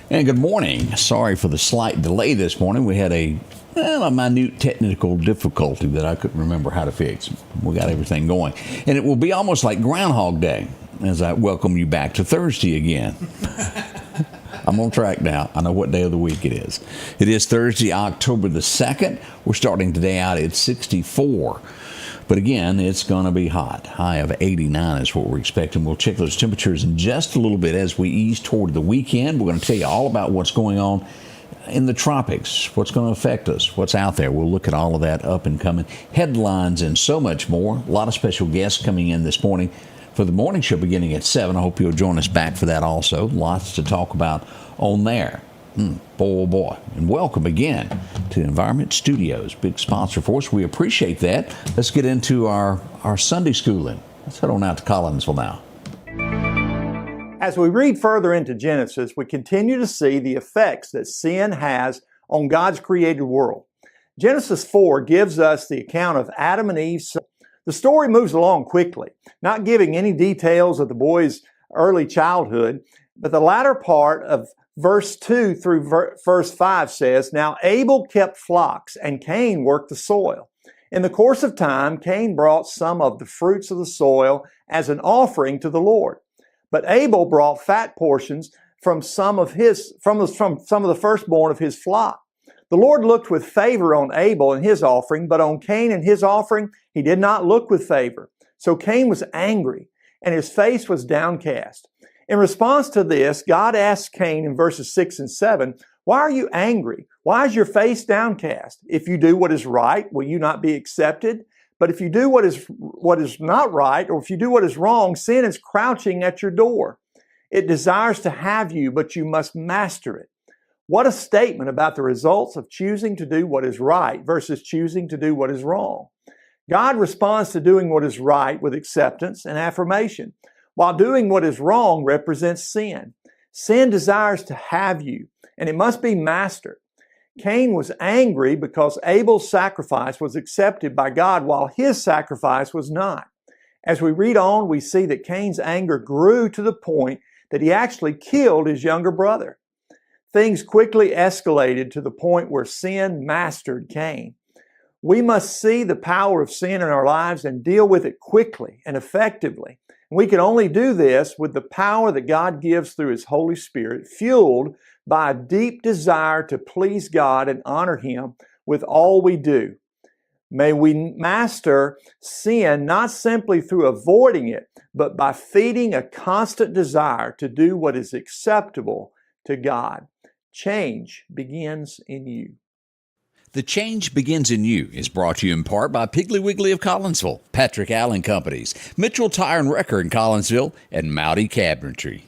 And good morning. Sorry for the slight delay this morning. We had a minute technical difficulty that I couldn't remember how to fix. We got everything going. And it will be almost like Groundhog Day as I welcome you back to Thursday again. I'm on track now. I know what day of the week it is. It is Thursday, October the 2nd. We're starting today out at 64. But again, it's going to be hot. High of 89 is what we're expecting. We'll check those temperatures in just a little bit as we ease toward the weekend. We're going to tell you all about what's going on in the tropics, what's going to affect us, what's out there. We'll look at all of that up and coming. Headlines and so much more. A lot of special guests coming in this morning for the morning show beginning at 7. I hope you'll join us back for that also. Lots to talk about on there. Boy, oh boy. And welcome again to Environment Studios. Big sponsor for us. We appreciate that. Let's get into our Sunday schooling. Let's head on out to Collinsville now. As we read further into Genesis, we continue to see the effects that sin has on God's created world. Genesis 4 gives us the account of Adam and Eve. The story moves along quickly, not giving any details of the boys' early childhood, but the latter part of Verse 2 through verse 5 says, "Now Abel kept flocks, and Cain worked the soil. In the course of time, Cain brought some of the fruits of the soil as an offering to the Lord. But Abel brought fat portions from some of the firstborn of his flock. The Lord looked with favor on Abel and his offering, but on Cain and his offering he did not look with favor. So Cain was angry, and his face was downcast. In response to this, God asked Cain in verses 6 and 7, "Why are you angry? Why is your face downcast? If you do what is right, will you not be accepted? But if you do what is not right, or if you do what is wrong, sin is crouching at your door. It desires to have you, but you must master it." What a statement about the results of choosing to do what is right versus choosing to do what is wrong. God responds to doing what is right with acceptance and affirmation, while doing what is wrong represents sin. Sin desires to have you, and it must be mastered. Cain was angry because Abel's sacrifice was accepted by God while his sacrifice was not. As we read on, we see that Cain's anger grew to the point that he actually killed his younger brother. Things quickly escalated to the point where sin mastered Cain. We must see the power of sin in our lives and deal with it quickly and effectively. We can only do this with the power that God gives through His Holy Spirit, fueled by a deep desire to please God and honor Him with all we do. May we master sin not simply through avoiding it, but by feeding a constant desire to do what is acceptable to God. Change begins in you. The Change Begins in You is brought to you in part by Piggly Wiggly of Collinsville, Patrick Allen Companies, Mitchell Tire and Wrecker in Collinsville, and Mowdy Cabinetry.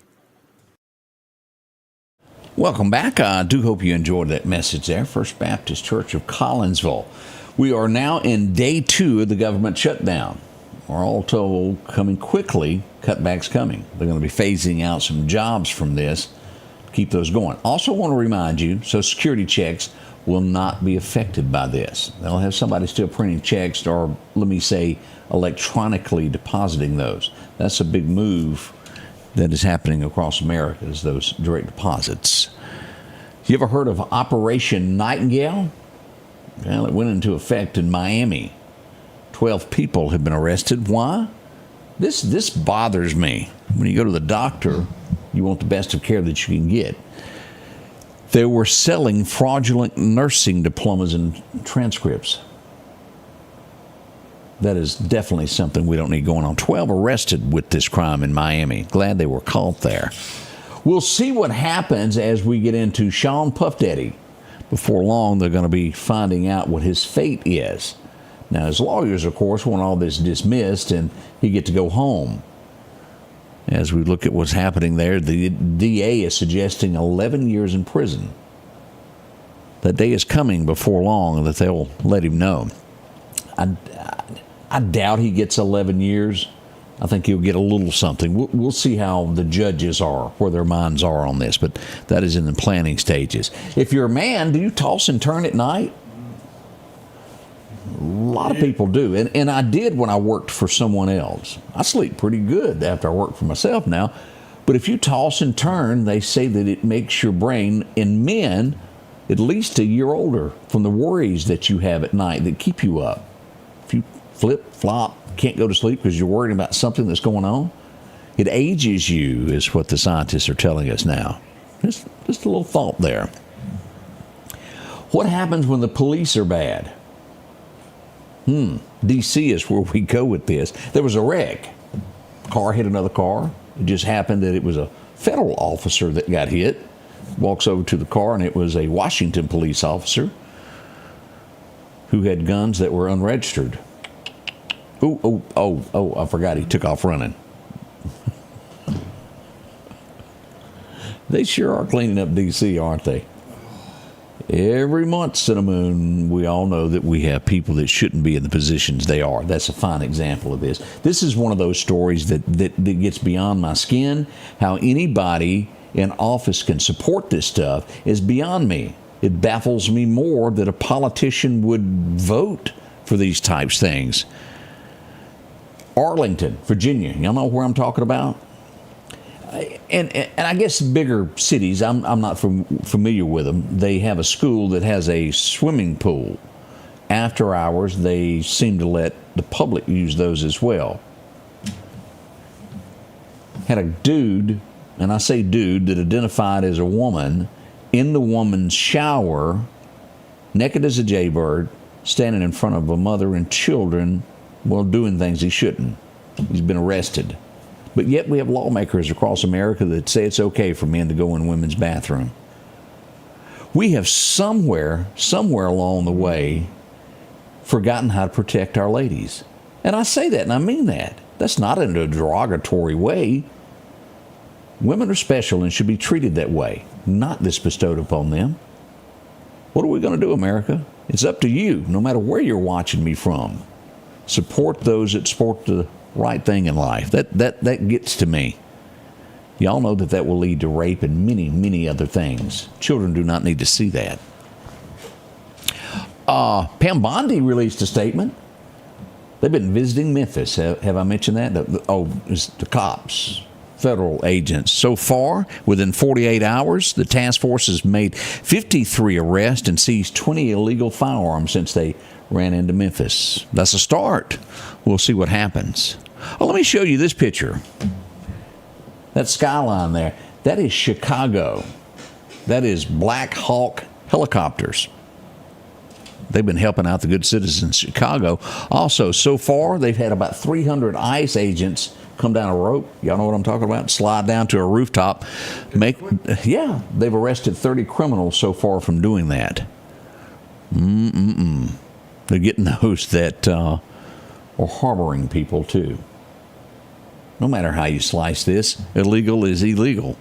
Welcome back. I do hope you enjoyed that message there. First Baptist Church of Collinsville. We are now in day 2 of the government shutdown. We're all told coming quickly, cutbacks coming. They're going to be phasing out some jobs from this. Keep those going. Also want to remind you, Social Security checks will not be affected by this. They'll have somebody still printing checks or, let me say, electronically depositing those. That's a big move that is happening across America, is those direct deposits. You ever heard of Operation Nightingale? Well, it went into effect in Miami. 12 people have been arrested. Why? This bothers me. When you go to the doctor, you want the best of care that you can get. They were selling fraudulent nursing diplomas and transcripts. That is definitely something we don't need going on. 12 arrested with this crime in Miami. Glad they were caught there. We'll see what happens as we get into Sean Puff Daddy. Before long, they're going to be finding out what his fate is. Now, his lawyers, of course, want all this dismissed and he get to go home. As we look at what's happening there, the DA is suggesting 11 years in prison. That day is coming before long that they'll let him know. I doubt he gets 11 years. I think he'll get a little something. We'll see how the judges are, where their minds are on this, but that is in the planning stages. If you're a man, do you toss and turn at night? A lot of people do, and I did when I worked for someone else. I sleep pretty good after I work for myself now, But if you toss and turn, they say that it makes your brain, in men, at least a year older from the worries that you have at night that keep you up. If you flip, flop, can't go to sleep because you're worried about something that's going on, it ages you, is what the scientists are telling us now. Just a little thought there. What happens when the police are bad? D.C. is where we go with this. There was a wreck. Car hit another car. It just happened that it was a federal officer that got hit. Walks over to the car, and it was a Washington police officer who had guns that were unregistered. Oh, I forgot he took off running. They sure are cleaning up D.C., aren't they? Every month, Cinnamon, we all know that we have people that shouldn't be in the positions they are. That's a fine example of this. This is one of those stories that gets beyond my skin. How anybody in office can support this stuff is beyond me. It baffles me more that a politician would vote for these types of things. Arlington, Virginia. Y'all know where I'm talking about? And I guess bigger cities, I'm not familiar with them. They have a school that has a swimming pool. After hours, they seem to let the public use those as well. Had a dude, and I say dude, that identified as a woman, in the woman's shower, naked as a jaybird, standing in front of a mother and children while doing things he shouldn't. He's been arrested. But yet we have lawmakers across America that say it's okay for men to go in women's bathroom. We have somewhere along the way forgotten how to protect our ladies. And I say that, and I mean that. That's not in a derogatory way. Women are special and should be treated that way, not this bestowed upon them. What are we going to do, America? It's up to you, no matter where you're watching me from. Support those that support the right thing in life. That gets to me. Y'all know that will lead to rape and many other things. Children do not need to see that. Pam Bondi released a statement. They've been visiting Memphis. Have I mentioned that? It's the cops, federal agents. So far, within 48 hours, the task force has made 53 arrests and seized 20 illegal firearms since they ran into Memphis. That's a start. We'll see what happens. Oh, let me show you this picture. That skyline there, that is Chicago. That is Black Hawk helicopters. They've been helping out the good citizens of Chicago. Also, so far, they've had about 300 ICE agents come down a rope. Y'all know what I'm talking about? Slide down to a rooftop. They've arrested 30 criminals so far from doing that. They're getting those that are harboring people, too. No matter how you slice this, illegal is illegal.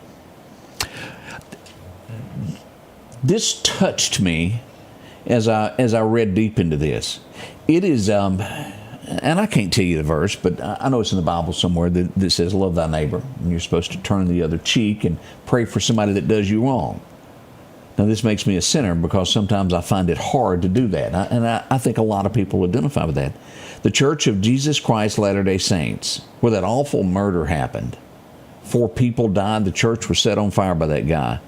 This touched me as I read deep into this. It is, and I can't tell you the verse, but I know it's in the Bible somewhere that says, love thy neighbor. And you're supposed to turn the other cheek and pray for somebody that does you wrong. Now, this makes me a sinner because sometimes I find it hard to do that. I think a lot of people identify with that. The Church of Jesus Christ Latter-day Saints, where that awful murder happened, 4 people died, the church was set on fire by that guy.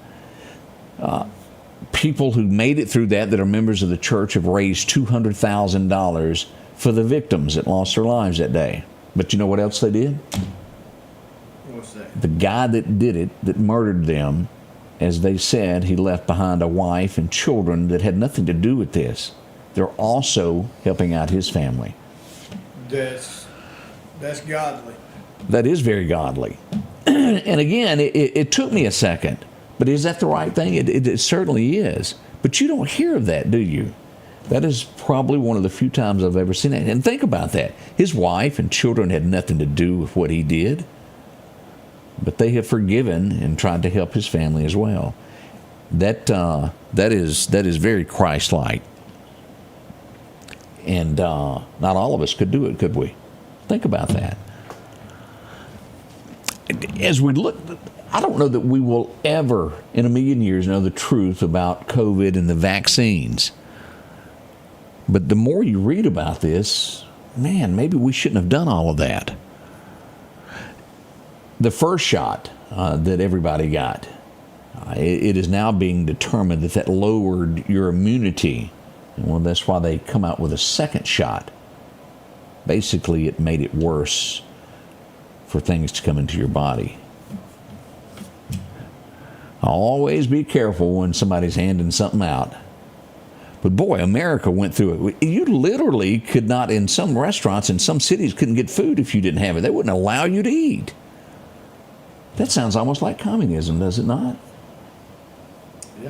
People who made it through that are members of the church have raised $200,000 for the victims that lost their lives that day. But you know what else they did? What's that? The guy that did it, that murdered them, as they said, he left behind a wife and children that had nothing to do with this. They're also helping out his family. That's godly. That is very godly. And again, it took me a second. But is that the right thing? It certainly is. But you don't hear of that, do you? That is probably one of the few times I've ever seen it. And think about that. His wife and children had nothing to do with what he did. But they have forgiven and tried to help his family as well. That is very Christ-like. And not all of us could do it, could we? Think about that. As we look, I don't know that we will ever in a million years know the truth about COVID and the vaccines. But the more you read about this, man, maybe we shouldn't have done all of that. The first shot, that everybody got. It is now being determined that lowered your immunity. Well, that's why they come out with a second shot. Basically, it made it worse for things to come into your body. Always be careful when somebody's handing something out. But boy, America went through it. You literally could not, in some restaurants in some cities, couldn't get food if you didn't have it. They wouldn't allow you to eat. That sounds almost like communism, does it not? Yeah.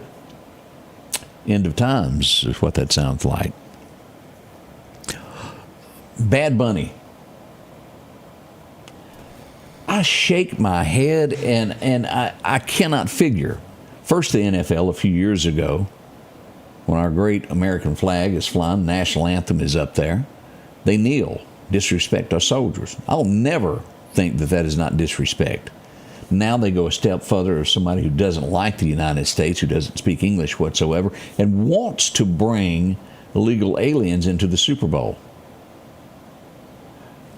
End of times is what that sounds like. Bad Bunny. I shake my head and I cannot figure. First, the NFL a few years ago, when our great American flag is flying, national anthem is up there, they kneel, disrespect our soldiers. I'll never think that that is not disrespect. Now they go a step further as somebody who doesn't like the United States, who doesn't speak English whatsoever, and wants to bring illegal aliens into the Super Bowl.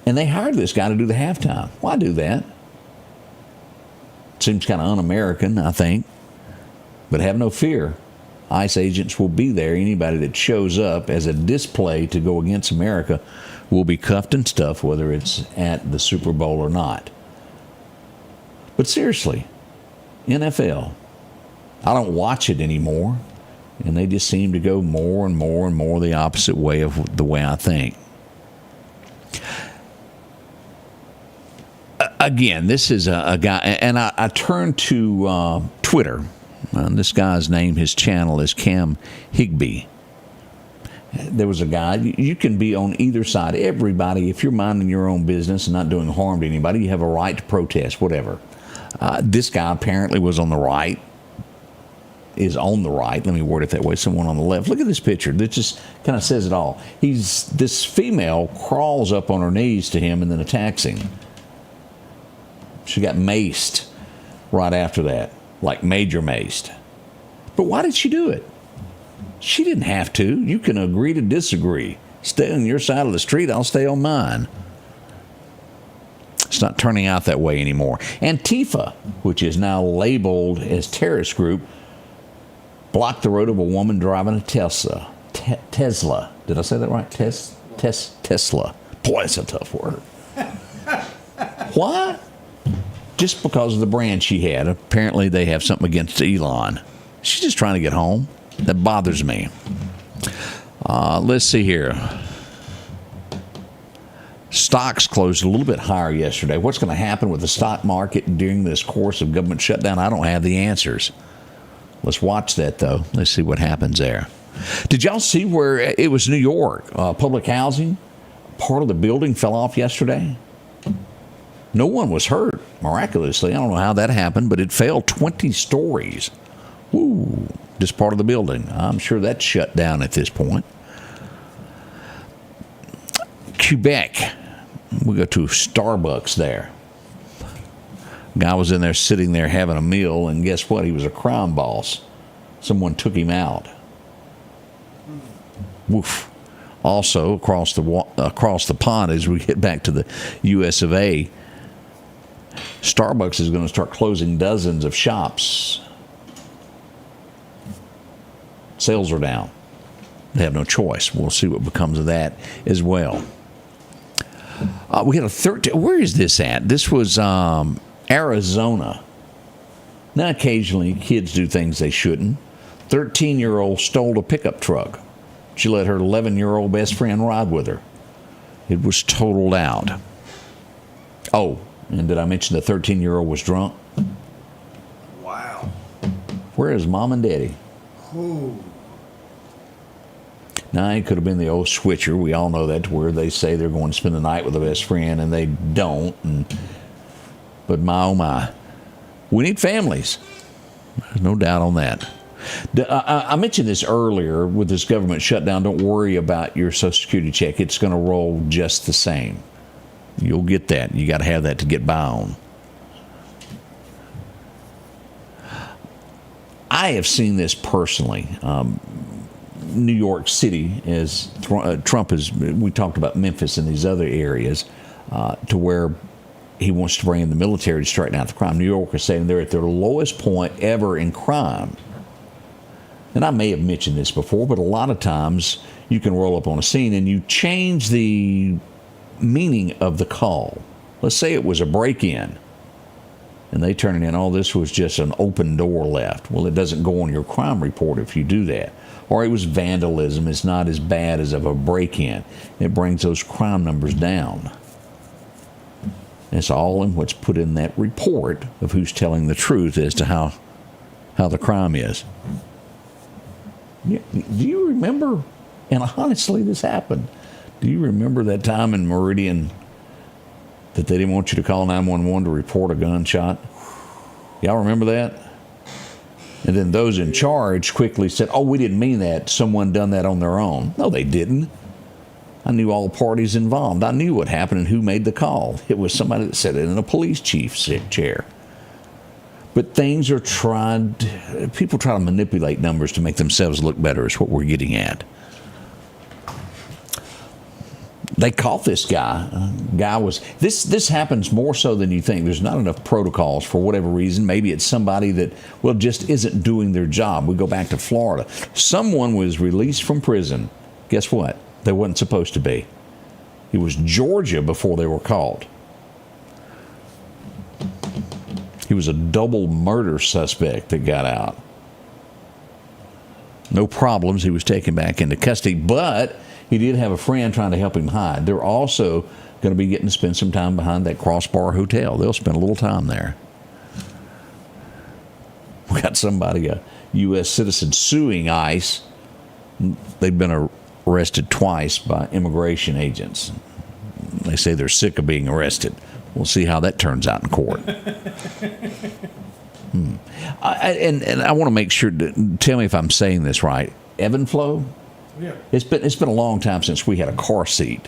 And they hired this guy to do the halftime. Why do that? Seems kind of un-American, I think. But have no fear. ICE agents will be there. Anybody that shows up as a display to go against America will be cuffed and stuffed, whether it's at the Super Bowl or not. But seriously, NFL, I don't watch it anymore. And they just seem to go more and more and more the opposite way of the way I think. Again, this is a guy, and I turned to Twitter. This guy's name, his channel is Cam Higbee. There was a guy, you can be on either side. Everybody, if you're minding your own business and not doing harm to anybody, you have a right to protest, whatever. This guy apparently was on the right, is on the right. Let me word it that way. Someone on the left. Look at this picture. That just kind of says it all. This female crawls up on her knees to him and then attacks him. She got maced right after that, like major maced. But why did she do it? She didn't have to. You can agree to disagree. Stay on your side of the street, I'll stay on mine. It's not turning out that way anymore. Antifa, which is now labeled as terrorist group, blocked the road of a woman driving a Tesla. Tesla. Did I say that right? Tesla. Boy, that's a tough word. Why? Just because of the brand she had. Apparently they have something against Elon. She's just trying to get home. That bothers me. Let's see here. Stocks closed a little bit higher yesterday. What's going to happen with the stock market during this course of government shutdown? I don't have the answers. Let's watch that, though. Let's see what happens there. Did y'all see where it was New York, public housing? Part of the building fell off yesterday. No one was hurt, miraculously. I don't know how that happened, but it fell 20 stories. Woo, just part of the building. I'm sure that's shut down at this point. Quebec. We go to Starbucks there. Guy was in there sitting there having a meal, and guess what? He was a crime boss. Someone took him out. Woof. Also, across the pond, as we get back to the U.S. of A., Starbucks is going to start closing dozens of shops. Sales are down. They have no choice. We'll see what becomes of that as well. We had a 13. Where is this at? This was Arizona. Now, occasionally, kids do things they shouldn't. 13-year-old stole a pickup truck. She let her 11-year-old best friend ride with her. It was totaled out. Oh, and did I mention the 13-year-old was drunk? Wow. Where is mom and daddy? Ooh. Now, it could have been the old switcher. We all know that, to where they say they're going to spend the night with a best friend, and they don't. But my, oh my. We need families. There's no doubt on that. I mentioned this earlier with this government shutdown. Don't worry about your Social Security check. It's going to roll just the same. You'll get that. You got to have that to get by on. I have seen this personally. New York City, as Trump is, we talked about Memphis and these other areas, to where he wants to bring in the military to straighten out the crime. New York is saying they're at their lowest point ever in crime. And I may have mentioned this before, but a lot of times you can roll up on a scene and you change the meaning of the call. Let's say it was a break-in, and they turn it in, oh, this was just an open door left. Well, it doesn't go on your crime report if you do that. Or it was vandalism. It's not as bad as of a break-in. It brings those crime numbers down. It's all in what's put in that report of who's telling the truth as to how the crime is. Do you remember, and honestly this happened, do you remember that time in Meridian that they didn't want you to call 911 to report a gunshot? Y'all remember that? And then those in charge quickly said, oh, we didn't mean that. Someone done that on their own. No, they didn't. I knew all parties involved. I knew what happened and who made the call. It was somebody that sat in a police chief's chair. But things are people try to manipulate numbers to make themselves look better is what we're getting at. They caught this guy. This happens more so than you think. There's not enough protocols for whatever reason. Maybe it's somebody that, well, just isn't doing their job. We go back to Florida. Someone was released from prison. Guess what? They wasn't supposed to be. It was Georgia before they were caught. He was a double murder suspect that got out. No problems. He was taken back into custody, but he did have a friend trying to help him hide. They're also going to be getting to spend some time behind that Crossbar Hotel. They'll spend a little time there. We got somebody, a U.S. citizen, suing ICE. They've been arrested twice by immigration agents. They say they're sick of being arrested. We'll see how that turns out in court. And I want to make sure to tell me if I'm saying this right. Evanflow? Yeah. It's been a long time since we had a car seat.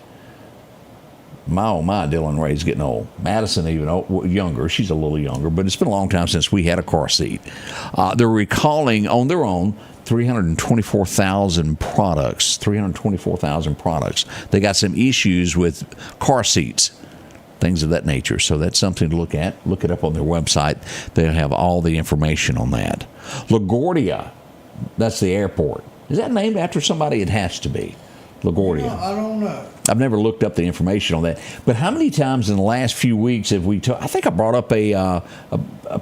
My Dylan Ray's getting old. Madison even younger. She's a little younger, but it's been a long time since we had a car seat. They're recalling on their own 324,000 products. 324,000 products. They got some issues with car seats, things of that nature. So that's something to look at. Look it up on their website. They'll have all the information on that. LaGuardia, that's the airport. Is that named after somebody? It has to be. LaGuardia. No, I don't know. I've never looked up the information on that. But how many times in the last few weeks have we I think I brought up a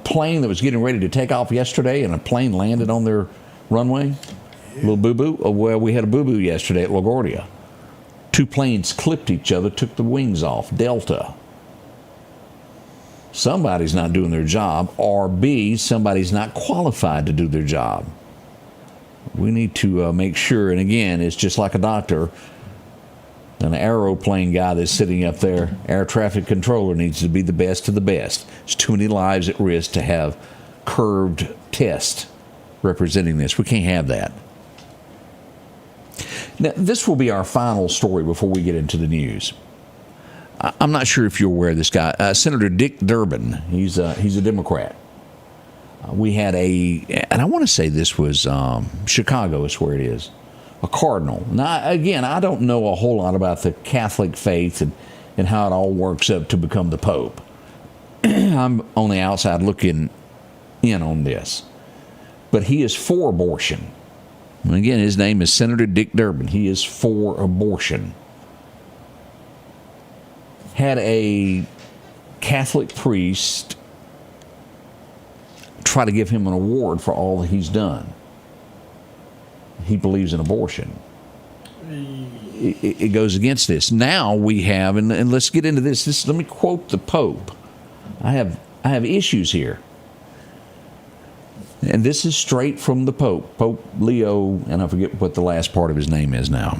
plane that was getting ready to take off yesterday, and a plane landed on their runway? Yeah. Little boo-boo? Oh, well, we had a boo-boo yesterday at LaGuardia. Two planes clipped each other, took the wings off. Delta. Somebody's not doing their job, or B, somebody's not qualified to do their job. We need to make sure, and again, it's just like a doctor. An aeroplane guy that's sitting up there, air traffic controller, needs to be the best of the best. There's too many lives at risk to have curved tests representing this. We can't have that. Now, this will be our final story before we get into the news. I'm not sure if you're aware of this guy. Senator Dick Durbin, he's a Democrat. We had and I want to say this was Chicago is where it is, a cardinal. Now, again, I don't know a whole lot about the Catholic faith and how it all works up to become the Pope. I'm on the outside looking in on this. But he is for abortion. And again, his name is Senator Dick Durbin. He is for abortion. Had a Catholic priest try to give him an award for all that he's done. He believes in abortion. It goes against this. Now we have, and let's get into this. Let me quote the Pope. I have issues here. And this is straight from the Pope, Pope Leo, and I forget what the last part of his name is now.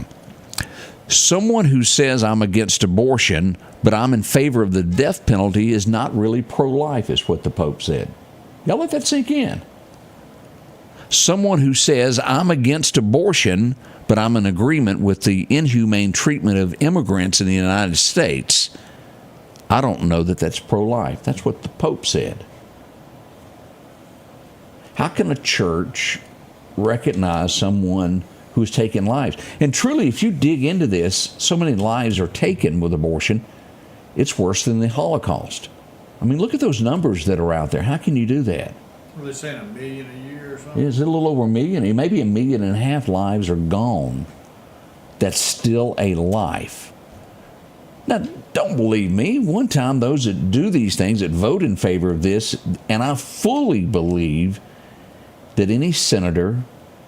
Someone who says I'm against abortion, but I'm in favor of the death penalty is not really pro-life, is what the Pope said. Y'all let that sink in. Someone who says I'm against abortion, but I'm in agreement with the inhumane treatment of immigrants in the United States, I don't know that that's pro-life. That's what the Pope said. How can a church recognize someone who's taken lives? And truly, if you dig into this, so many lives are taken with abortion, it's worse than the Holocaust. I mean, look at those numbers that are out there. How can you do that? Were they saying 1 million a year or something? Is it a little over 1 million? Maybe 1.5 million lives are gone. That's still a life. Now, don't believe me. One time, those that do these things, that vote in favor of this, and I fully believe that any senator,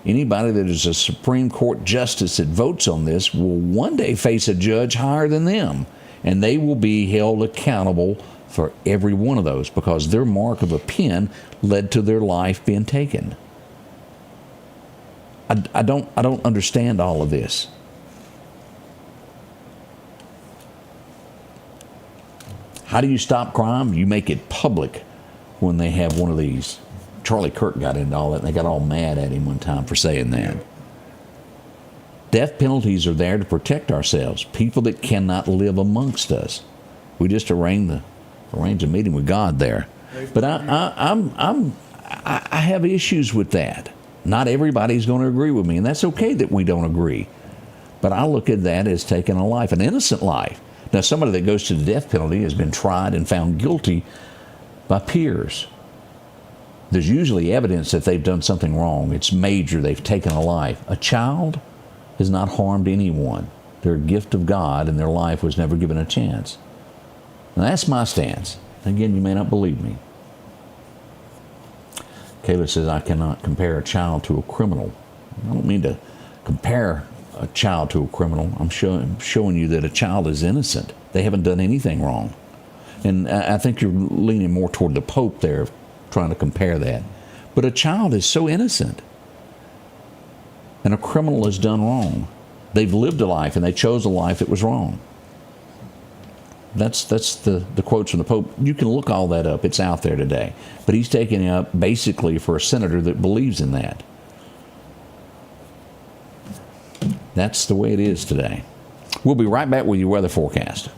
anybody that is a Supreme Court justice that votes on this will one day face a judge higher than them, and they will be held accountable for every one of those because their mark of a pen led to their life being taken. I don't understand all of this. How do you stop crime? You make it public when they have one of these. Charlie Kirk got into all that, and they got all mad at him one time for saying that. Death penalties are there to protect ourselves, people that cannot live amongst us. We just arrange a meeting with God there. But I have issues with that. Not everybody's going to agree with me, and that's okay that we don't agree. But I look at that as taking a life, an innocent life. Now, somebody that goes to the death penalty has been tried and found guilty by peers. There's usually evidence that they've done something wrong. It's major. They've taken a life. A child has not harmed anyone. They're a gift of God, and their life was never given a chance. Now, that's my stance. Again, you may not believe me. Kayla says, I cannot compare a child to a criminal. I don't mean to compare a child to a criminal. I'm showing you that a child is innocent. They haven't done anything wrong. And I think you're leaning more toward the Pope there, trying to compare that. But a child is so innocent. And a criminal has done wrong. They've lived a life, and they chose a life that was wrong. That's the quotes from the Pope. You can look all that up. It's out there today. But he's taking it up basically for a senator that believes in that. That's the way it is today. We'll be right back with your weather forecast.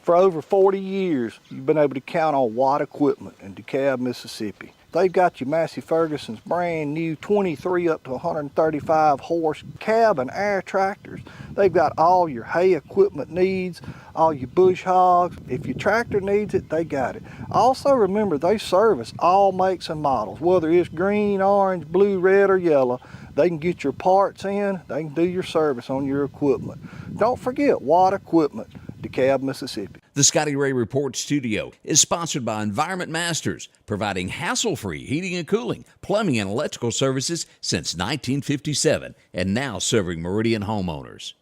For over 40 years, you've been able to count on Watt Equipment in DeKalb, Mississippi. They've got your Massey Ferguson's brand new 23 up to 135 horse cab and air tractors. They've got all your hay equipment needs, all your bush hogs. If your tractor needs it, they got it. Also remember, they service all makes and models, whether it's green, orange, blue, red, or yellow. They can get your parts in, they can do your service on your equipment. Don't forget Watt Equipment, DeKalb, Mississippi. The Scotty Ray Report studio is sponsored by Environment Masters, providing hassle-free heating and cooling, plumbing, and electrical services since 1957, and now serving Meridian homeowners.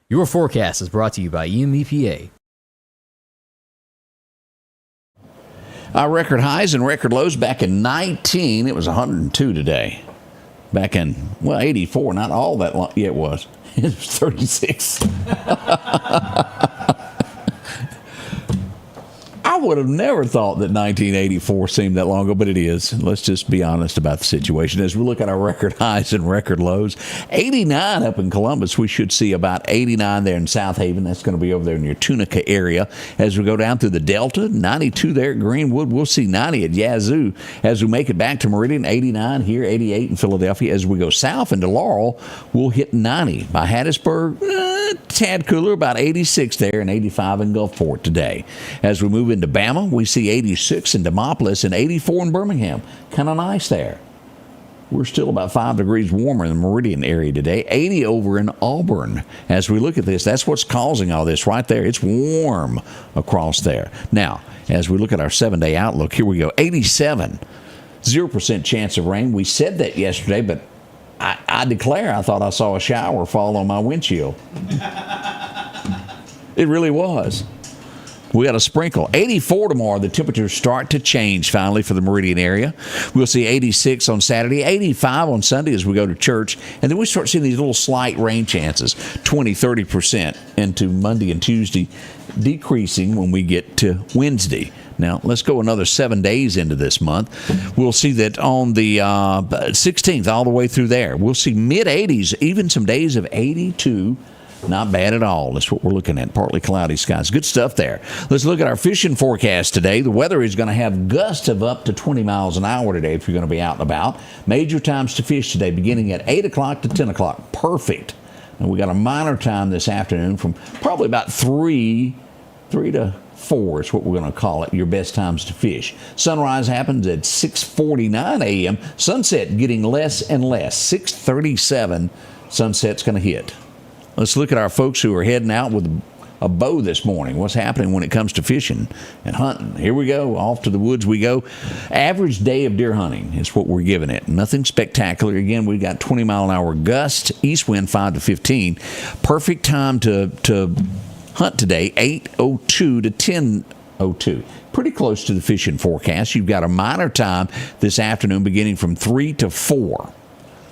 Your forecast is brought to you by EMEPA. Our record highs and record lows back in 19, it was 102 today. Back in, 84, not all that long. Yeah, it was. It was 36. I would have never thought that 1984 seemed that long ago, but it is. Let's just be honest about the situation. As we look at our record highs and record lows, 89 up in Columbus. We should see about 89 there in South Haven. That's going to be over there in your Tunica area. As we go down through the Delta, 92 there at Greenwood. We'll see 90 at Yazoo. As we make it back to Meridian, 89 here, 88 in Philadelphia. As we go south into Laurel, we'll hit 90. By Hattiesburg, tad cooler, about 86 there and 85 in Gulfport today. As we move into Bama, we see 86 in Demopolis and 84 in Birmingham. Kind of nice there. We're still about 5 degrees warmer in the Meridian area today. 80 over in Auburn. As we look at this, that's what's causing all this right there. It's warm across there. Now, as we look at our 7-day outlook, here we go. 87, 0% chance of rain. We said that yesterday, but I declare I thought I saw a shower fall on my windshield. It really was. We got a sprinkle. 84 tomorrow. The temperatures start to change finally for the Meridian area. We'll see 86 on Saturday, 85 on Sunday as we go to church. And then we start seeing these little slight rain chances, 20, 30% into Monday and Tuesday, decreasing when we get to Wednesday. Now, let's go another 7 days into this month. We'll see that on the 16th, all the way through there, we'll see mid-80s, even some days of 82. Not bad at all. That's what we're looking at. Partly cloudy skies. Good stuff there. Let's look at our fishing forecast today. The weather is going to have gusts of up to 20 miles an hour today if you're going to be out and about. Major times to fish today beginning at 8 o'clock to 10 o'clock. Perfect. And we got a minor time this afternoon from probably about 3 to 4 is what we're going to call it, your best times to fish. Sunrise happens at 6:49 a.m. Sunset getting less and less. 6:37, sunset's going to hit. Let's look at our folks who are heading out with a bow this morning. What's happening when it comes to fishing and hunting? Here we go. Off to the woods we go. Average day of deer hunting is what we're giving it. Nothing spectacular. Again, we got 20-mile-an-hour gust, east wind 5 to 15. Perfect time to hunt today, 8:02 to 10:02. Pretty close to the fishing forecast. You've got a minor time this afternoon beginning from 3 to 4.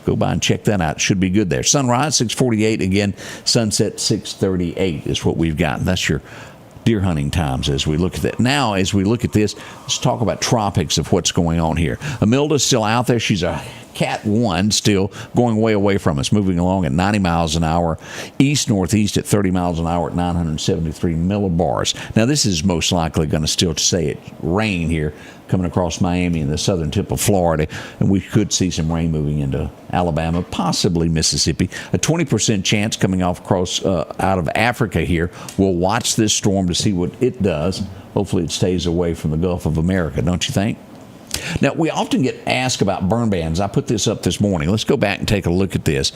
Go by and check that out. It should be good there. Sunrise, 6:48. Again, sunset, 6:38 is what we've got. That's your deer hunting times as we look at that. Now, as we look at this, let's talk about tropics of what's going on here. Amilda's still out there. She's a Cat 1 still going way away from us, moving along at 90 miles an hour, east-northeast at 30 miles an hour at 973 millibars. Now, this is most likely going to still say it rain here coming across Miami and the southern tip of Florida, and we could see some rain moving into Alabama, possibly Mississippi. A 20% chance coming off across out of Africa here. We'll watch this storm to see what it does. Hopefully it stays away from the Gulf of America, don't you think? Now, we often get asked about burn bans. I put this up this morning. Let's go back and take a look at this.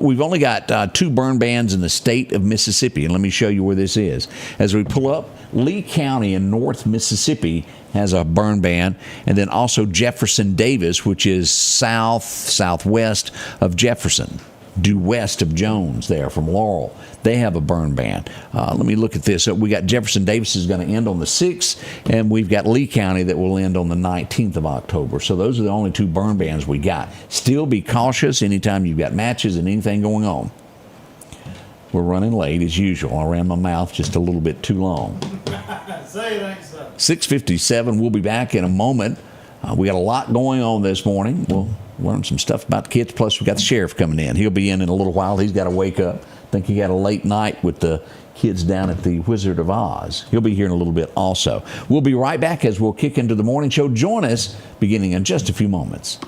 We've only got 2 burn bans in the state of Mississippi, and let me show you where this is. As we pull up, Lee County in North Mississippi has a burn ban, and then also Jefferson Davis, which is southwest of Jefferson, due west of Jones there from Laurel. They have a burn ban. Let me look at this. We got Jefferson Davis is going to end on the 6th, and we've got Lee County that will end on the 19th of October. So those are the only 2 burn bans we got. Still be cautious anytime you've got matches and anything going on. We're running late as usual. I ran my mouth just a little bit too long. Say it ain't so. 6:57. We'll be back in a moment. We got a lot going on this morning. We'll learn some stuff about the kids. Plus, we got the sheriff coming in. He'll be in a little while. He's got to wake up. I think he had a late night with the kids down at the Wizard of Oz. He'll be here in a little bit also. We'll be right back as we'll kick into the morning show. Join us beginning in just a few moments.